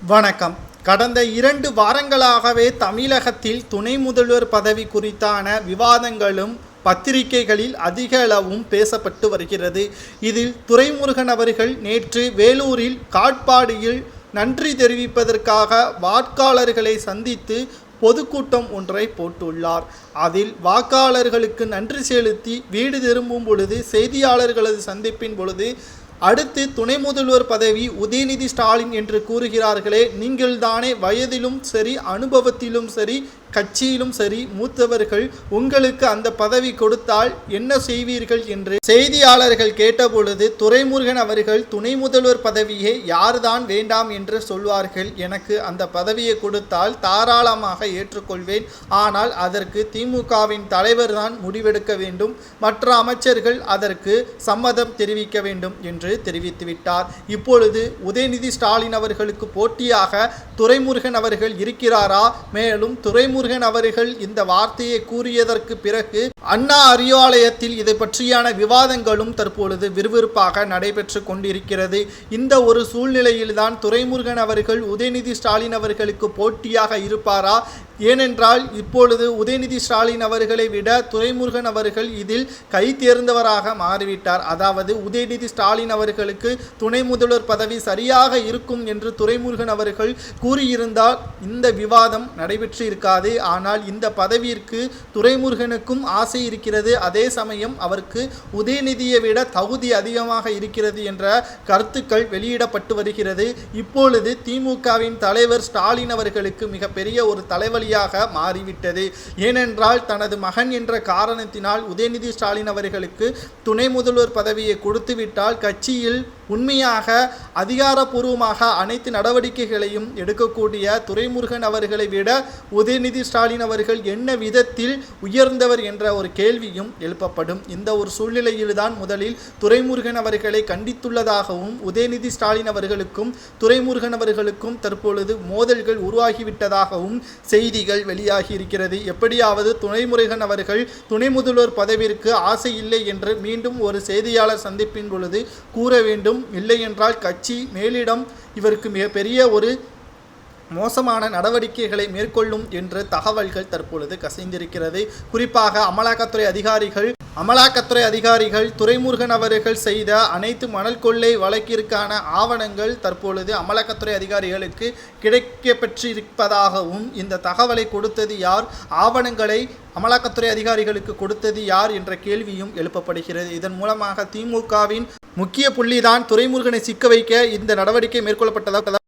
வணக்கம். கடந்த 2 வாரங்களாகவே தமிழகத்தில் துணை முதல்வர் பதவி குறித்தான விவாதங்களும் பத்திரிகைகளில் அதிக அளவும் பேசப்பட்டு வருகிறது. இதில் துரைமுருகன் அவர்கள் நேற்று வேலூரில் காட்பாடியில் நன்றி தெரிவிப்பதற்காக வாக்காளர்களை சந்தித்து பொதுக்கூட்டம் ஒன்றை போட்டுள்ளார். அதில் வாக்காளர்களுக்கு நன்றி செலுத்தி வீடு திரும்பும் பொழுது செய்தியாளர்களது சந்திப்பின் பொழுது, அடுத்து துணை முதல்வர் பதவி உதயநிதி ஸ்டாலின் என்று கூறுகிறார்களே, நீங்கள்தானே வயதிலும் சரி அனுபவத்திலும் சரி கட்சியிலும் சரி மூத்தவர்கள், உங்களுக்கு அந்த பதவி கொடுத்தால் என்ன செய்வீர்கள் என்று செய்தியாளர்கள் கேட்டபொழுது, துரைமுருகன் அவர்கள் துணை முதல்வர் பதவியை யார்தான் வேண்டாம் என்று சொல்வார்கள், எனக்கு அந்த பதவியை கொடுத்தால் தாராளமாக ஏற்றுக்கொள்வேன், ஆனால் அதற்கு திமுகவின் தலைவர் தான் முடிவெடுக்க வேண்டும், மற்ற அமைச்சர்கள் அதற்கு சம்மதம் தெரிவிக்க வேண்டும் என்று தெரிவித்துவிட்டார். இப்பொழுது உதயநிதி ஸ்டாலின் அவர்களுக்கு போட்டியாக துரைமுருகன் அவர்கள் இருக்கிறாரா? மேலும் துரைமுருகன் அவர்கள் இந்த வார்த்தையை கூறியதற்கு பிறகு அண்ணா அறிவாலயத்தில் இதை பற்றியான விவாதங்களும் தற்பொழுது விறுவிறுப்பாக நடைபெற்று கொண்டிருக்கிறது. இந்த ஒரு சூழ்நிலையில்தான் துரைமுருகன் அவர்கள் உதயநிதி ஸ்டாலின் அவர்களுக்கு போட்டியாக இருப்பாரா? ஏனென்றால் இப்பொழுது உதயநிதி ஸ்டாலின் அவர்களை விட துரைமுருகன் அவர்கள் இதில் கை தேர்ந்தவராக மாறிவிட்டார். அதாவது உதயநிதி ஸ்டாலின் அவர்களுக்கு துணை முதல்வர் பதவி சரியாக இருக்கும் என்று துரைமுருகன் அவர்கள் கூறியிருந்தால் இந்த விவாதம் நடைபெற்று இருக்காது. ஆனால் இந்த பதவியிற்கு துரைமுருகனுக்கும் ஆசை இருக்கிறது, அதே சமயம் அவருக்கு உதயநிதியை விட தகுதி அதிகமாக இருக்கிறது என்ற கருத்துக்கள் வெளியிடப்பட்டு வருகிறது. இப்பொழுது திமுகவின் தலைவர் ஸ்டாலின் அவர்களுக்கு மிகப்பெரிய ஒரு தலைவலியாக மாறிவிட்டது. ஏனென்றால் தனது மகன் என்ற காரணத்தினால் உதயநிதி ஸ்டாலின் அவர்களுக்கு துணை முதல்வர் பதவியை கொடுத்துவிட்டால் கட்சியில் உண்மையாக அதிகாரப்பூர்வமாக அனைத்து நடவடிக்கைகளையும் எடுக்கக்கூடிய துரைமுருகன் அவர்களை விட உதயநிதி ஸ்டாலின் அவர்கள் என்ன விதத்தில் உயர்ந்தவர் என்ற ஒரு கேள்வியும் எழுப்பப்படும். இந்த ஒரு சூழ்நிலையில்தான் முதலில் துரைமுருகன் அவர்களை கண்டித்துள்ளதாகவும் உதயநிதி ஸ்டாலின் அவர்களுக்கும் துரைமுருகன் அவர்களுக்கும் தற்பொழுது மோதல்கள் உருவாகிவிட்டதாகவும் செய்திகள் வெளியாகி இருக்கிறது. எப்படியாவது துரைமுருகன் அவர்கள் துணை முதல்வர் பதவிற்கு ஆசை இல்லை என்று மீண்டும் ஒரு செய்தியாளர் சந்திப்பின் பொழுது கூற வேண்டும். இல்லை என்றால் கட்சி மேலிடம் இவருக்கு மிகப்பெரிய ஒரு மோசமான நடவடிக்கைகளை மேற்கொள்ளும் என்ற தகவல்கள் தற்பொழுது கசிந்திருக்கிறது. குறிப்பாக அமலாக்கத்துறை அதிகாரிகள் துரைமுருகன் அவர்கள் செய்த அனைத்து மணல் கொள்ளை வழக்கிற்கான ஆவணங்கள் தற்பொழுது அமலாக்கத்துறை அதிகாரிகளுக்கு கிடைக்கப்பெற்றிருப்பதாகவும், இந்த தகவலை கொடுத்தது யார், ஆவணங்களை அமலாக்கத்துறை அதிகாரிகளுக்கு கொடுத்தது யார் என்ற கேள்வியும் எழுப்பப்படுகிறது. இதன் மூலமாக திமுகவின் முக்கிய புள்ளிதான் துரைமுருகனை சிக்க வைக்க இந்த நடவடிக்கை மேற்கொள்ளப்பட்டதாக